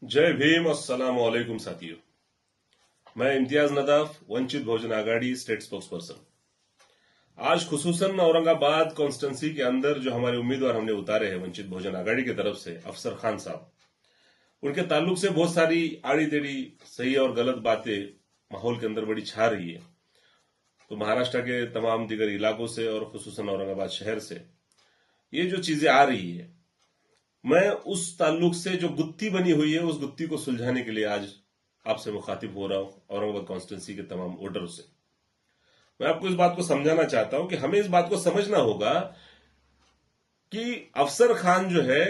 जय भीम। अस्सलाम वालेकुम साथियों, मैं Imtiaz Nadaf, Vanchit Bahujan Aghadi state spokes person. आज खुसूसन औरंगाबाद कॉन्स्टिट्यूंसी के अंदर जो हमारे उम्मीदवार हमने उतारे हैं वंचित बहुजन आघाड़ी की तरफ से, अफसर खान साहब, उनके ताल्लुक से बहुत सारी आड़ी टेढ़ी सही और गलत बातें माहौल के अंदर बड़ी छा रही है। तो महाराष्ट्र के तमाम दिगर इलाकों से और खुसूसन औरंगाबाद शहर से ये जो चीजें आ रही है, मैं उस ताल्लुक से जो गुत्थी बनी हुई है उस गुत्थी को सुलझाने के लिए आज आपसे मुखातिब हो रहा हूं औरंगाबाद कॉन्स्टिट्यूंसी के तमाम वोटरों से। मैं आपको इस बात को समझाना चाहता हूं कि हमें इस बात को समझना होगा कि अफसर खान जो है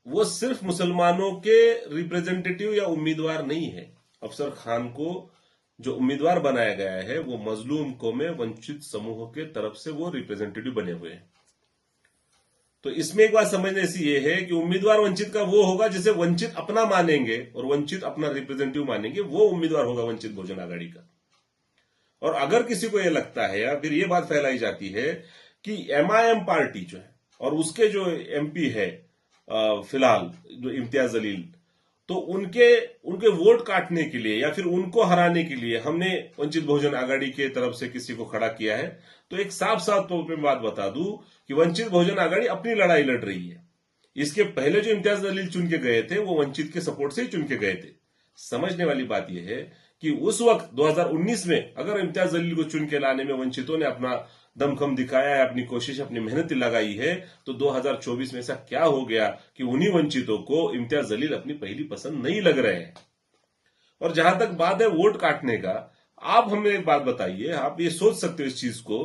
वो सिर्फ मुसलमानों के रिप्रेजेंटेटिव या उम्मीदवार नहीं है। अफसर खान को जो उम्मीदवार बनाया गया है वो मजलूम कौमें, वंचित समूहों के तरफ से वो रिप्रेजेंटेटिव बने हुए हैं। तो इसमें एक बात समझने ऐसी ये है कि उम्मीदवार वंचित का वो होगा जिसे वंचित अपना मानेंगे और वंचित अपना रिप्रेजेंटेटिव मानेंगे, वो उम्मीदवार होगा वंचित बहुजन आघाड़ी का। और अगर किसी को यह लगता है या फिर ये बात फैलाई जाती है कि एमआईएम पार्टी जो है और उसके जो एमपी है फिलहाल जो इम्तियाज जलील, तो उनके वोट काटने के लिए या फिर उनको हराने के लिए हमने वंचित बहुजन आघाड़ी के तरफ से किसी को खड़ा किया है, तो एक साफ साफ तौर पर बात बता दूं कि वंचित बहुजन आघाड़ी अपनी लड़ाई लड़ रही है। इसके पहले जो इम्तियाज जलील चुन के गए थे वो वंचित के सपोर्ट से ही चुन के गए थे। समझने वाली बात यह है कि उस वक्त 2019 में अगर इम्तियाज जलील को चुन के लाने में वंचितों ने अपना दमखम दिखाया है, अपनी कोशिश, अपनी मेहनत लगाई है, तो 2024 में ऐसा क्या हो गया कि उन्हीं वंचितों को इम्तियाज जलील अपनी पहली पसंद नहीं लग रहे हैं। और जहां तक बात है वोट काटने का, आप हमें एक बात बताइए, आप ये सोच सकते हो इस चीज को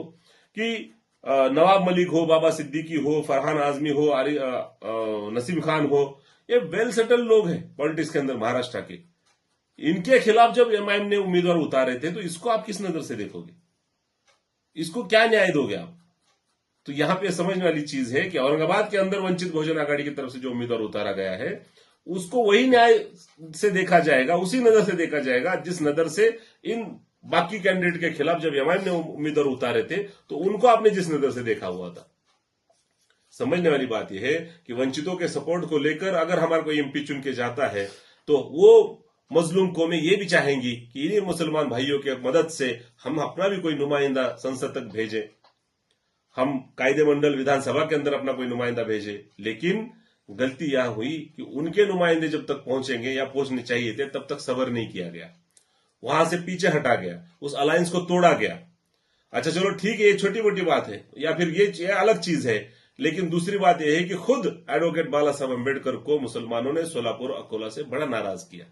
कि नवाब मलिक हो, बाबा सिद्दीकी हो, फरहान आजमी हो, नसीम खान हो, ये वेल सेटल लोग हैं पॉलिटिक्स के अंदर महाराष्ट्र के। इनके खिलाफ जब एमआईएम ने उम्मीदवार उतारे थे तो इसको आप किस नजर से देखोगे? इसको क्या न्याय दोगे आप? तो यहां पे समझने वाली चीज है कि औरंगाबाद के अंदर वंचित बहुजन आघाड़ी की तरफ से जो उम्मीदवार उतारा गया है उसको वही न्याय से देखा जाएगा, उसी नजर से देखा जाएगा जिस नजर से इन बाकी कैंडिडेट के खिलाफ जब एमआईएम ने उम्मीदवार उतारे थे तो उनको आपने जिस नजर से देखा हुआ था। समझने वाली बात यह है कि वंचितों के सपोर्ट को लेकर अगर हमारा कोई एमपी चुन के जाता है तो वो मजलूम कौमें ये भी चाहेंगी कि इन्हीं मुसलमान भाइयों की मदद से हम अपना भी कोई नुमाइंदा संसद तक भेजें, हम कायदे मंडल विधानसभा के अंदर अपना कोई नुमाइंदा भेजे। लेकिन गलती यह हुई कि उनके नुमाइंदे जब तक पहुंचेंगे या पहुंचने चाहिए थे तब तक सब्र नहीं किया गया, वहां से पीछे हटा गया, उस अलायंस को तोड़ा गया। अच्छा चलो ठीक है, ये छोटी मोटी बात है या फिर ये अलग चीज है, लेकिन दूसरी बात यह है कि खुद एडवोकेट बाला साहब अम्बेडकर को मुसलमानों ने सोलापुर अकोला से बड़ा नाराज किया।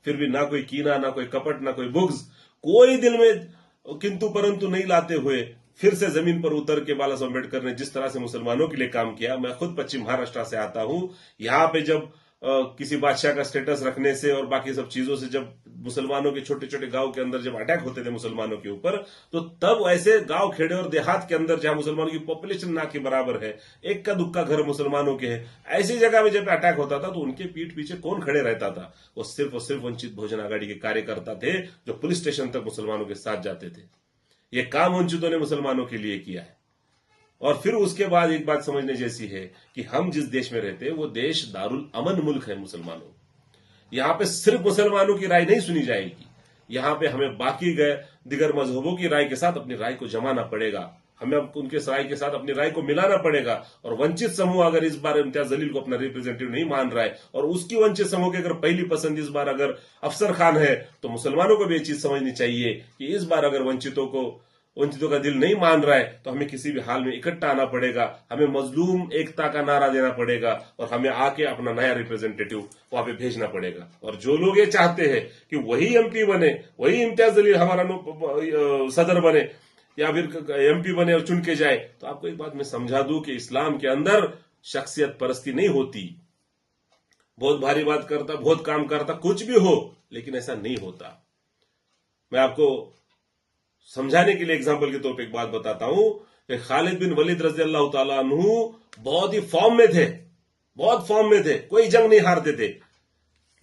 फिर भी ना कोई कीना, ना कोई कपट, ना कोई बुग्ज, कोई दिल में किंतु परंतु नहीं लाते हुए फिर से जमीन पर उतर के बाला साहब अम्बेडकर ने जिस तरह से मुसलमानों के लिए काम किया। मैं खुद पश्चिम महाराष्ट्र से आता हूं, यहां पे जब किसी बादशाह का स्टेटस रखने से और बाकी सब चीजों से जब मुसलमानों के छोटे छोटे गांव के अंदर जब अटैक होते थे मुसलमानों के ऊपर, तो तब ऐसे गांव खेड़े और देहात के अंदर जहां मुसलमानों की पॉपुलेशन ना के बराबर है, एक का दुक्का घर मुसलमानों के है, ऐसी जगह में जब अटैक होता था तो उनके पीठ पीछे कौन खड़े रहता था? वो सिर्फ और सिर्फ वंचित बहुजन आघाड़ी के कार्यकर्ता थे जो पुलिस स्टेशन तक मुसलमानों के साथ जाते थे। ये काम वंचितों ने मुसलमानों के लिए किया है। और फिर उसके बाद एक बात समझने जैसी है कि हम जिस देश में रहते हैं वो देश दारुल अमन मुल्क है मुसलमानों। यहां पे सिर्फ मुसलमानों की राय नहीं सुनी जाएगी, यहां पे हमें बाकी गए दिगर मजहबों की राय के साथ अपनी राय को जमाना पड़ेगा, हमें उनके राय के साथ अपनी राय को मिलाना पड़ेगा। और वंचित समूह अगर इस बार इम्तियाज जलील को अपना रिप्रेजेंटेटिव नहीं मान रहा है और उसकी वंचित समूह की अगर पहली पसंद इस बार अगर अफसर खान है, तो मुसलमानों को भी ये चीज समझनी चाहिए कि इस बार अगर वंचितों का दिल नहीं मान रहा है तो हमें किसी भी हाल में इकट्ठा आना पड़ेगा, हमें मजलूम एकता का नारा देना पड़ेगा और हमें आके अपना नया रिप्रेजेंटेटिव वहां पे भेजना पड़ेगा। और जो लोग ये चाहते हैं कि वही एमपी बने, वही इम्तियाज जलील हमारा सदर बने या फिर एमपी बने और चुन के जाए, तो आपको एक बात मैं समझा दूं कि इस्लाम के अंदर शख्सियत परस्ती नहीं होती। बहुत भारी बात करता, बहुत काम करता, कुछ भी हो, लेकिन ऐसा नहीं होता। मैं आपको समझाने के लिए एग्जाम्पल के तौर पे एक बात बताता हूं कि खालिद बिन वलीद रजी अल्लाह तआला अन्हु बहुत ही फॉर्म में थे, बहुत फॉर्म में थे, कोई जंग नहीं हारते थे।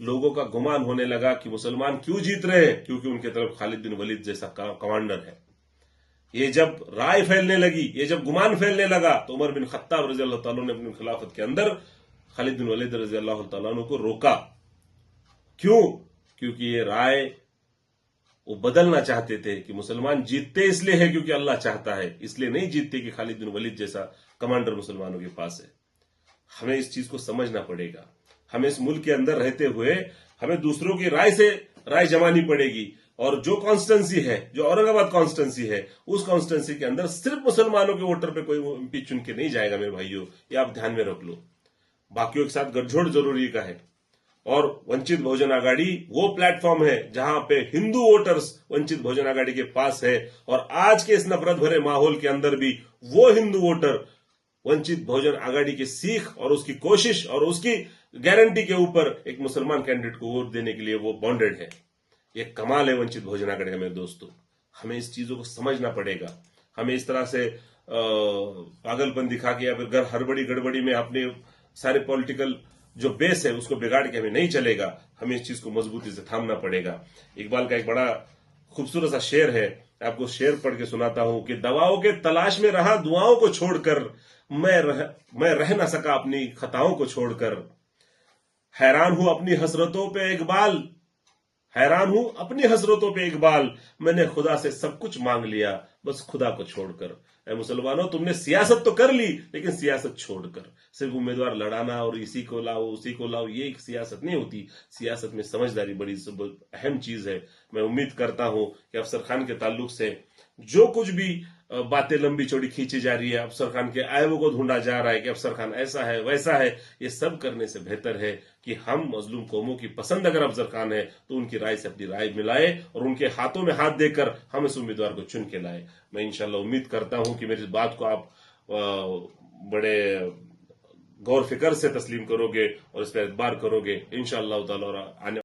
लोगों का गुमान होने लगा कि मुसलमान क्यों जीत रहे हैं, क्योंकि उनके तरफ खालिद बिन वलीद जैसा कमांडर है। ये जब राय फैलने लगी, ये जब गुमान फैलने लगा, तो उमर बिन खत्ताब रजी अल्लाह तआला ने अपनी खिलाफत के अंदर खालिद बिन वलीद रजी अल्लाह तआला को रोका क्यों? क्योंकि ये राय वो बदलना चाहते थे कि मुसलमान जीतते इसलिए है क्योंकि अल्लाह चाहता है, इसलिए नहीं जीतते कि खालिद बिन वलीद जैसा कमांडर मुसलमानों के पास है। हमें इस चीज को समझना पड़ेगा। हमें इस मुल्क के अंदर रहते हुए हमें दूसरों की राय से राय जमानी पड़ेगी, और जो कॉन्स्टेंसी है, जो औरंगाबाद कॉन्स्टेंसी है, उस कॉन्स्टेंसी के अंदर सिर्फ मुसलमानों के वोटर पे कोई एमपी चुन के नहीं जाएगा मेरे भाइयों, ये आप ध्यान में रख लो। बाकियों के साथ गठजोड़ जरूरी का है। और वंचित बहुजन आघाड़ी वो प्लेटफॉर्म है जहां पे हिंदू वोटर्स वंचित बहुजन आघाड़ी के पास है, और आज के इस नफरत भरे माहौल के अंदर भी वो हिंदू वोटर वंचित बहुजन आघाड़ी की सीख और उसकी कोशिश और उसकी गारंटी के ऊपर एक मुसलमान कैंडिडेट को वोट देने के लिए वो बॉन्डेड है। ये कमाल है वंचित बहुजन आघाड़ी का मेरे दोस्तों। हमें इस चीजों को समझना पड़ेगा। हमें इस तरह से पागलपन दिखा के या फिर हड़बड़ी गड़बड़ी में अपने सारे पॉलिटिकल जो बेस है उसको बिगाड़ के हमें नहीं चलेगा। हमें इस चीज को मजबूती से थामना पड़ेगा। इकबाल का एक बड़ा खूबसूरत सा शेर है, आपको शेर पढ़ के सुनाता हूं कि दवाओं के तलाश में रहा दुआओं को छोड़कर, मैं रह ना सका अपनी खताओं को छोड़कर, हैरान हूं अपनी हसरतों पे इकबाल, हैरान हूं अपनी हसरतों पे इकबाल, मैंने खुदा से सब कुछ मांग लिया बस खुदा को छोड़कर। ऐ मुसलमानों, तुमने सियासत तो कर ली लेकिन सियासत छोड़कर। सिर्फ उम्मीदवार लड़ाना और इसी को लाओ उसी को लाओ, ये एक सियासत नहीं होती। सियासत में समझदारी बड़ी अहम चीज है। मैं उम्मीद करता हूं कि अफसर खान के ताल्लुक से जो कुछ भी बातें लंबी चौड़ी खींची जा रही है, अफसर खान के आयबों को ढूंढा जा रहा है कि अफसर खान ऐसा है वैसा है, ये सब करने से बेहतर है कि हम मजलूम कौमों की पसंद अगर अफसर खान है तो उनकी राय से अपनी राय मिलाए और उनके हाथों में हाथ देकर हम इस उम्मीदवार को चुन के लाए। मैं इंशाल्लाह उम्मीद करता हूं कि मेरी इस बात को आप बड़े गौर फिक्र से तस्लीम करोगे और इस पर एतबार करोगे इंशाअल्लाह ताला। और आने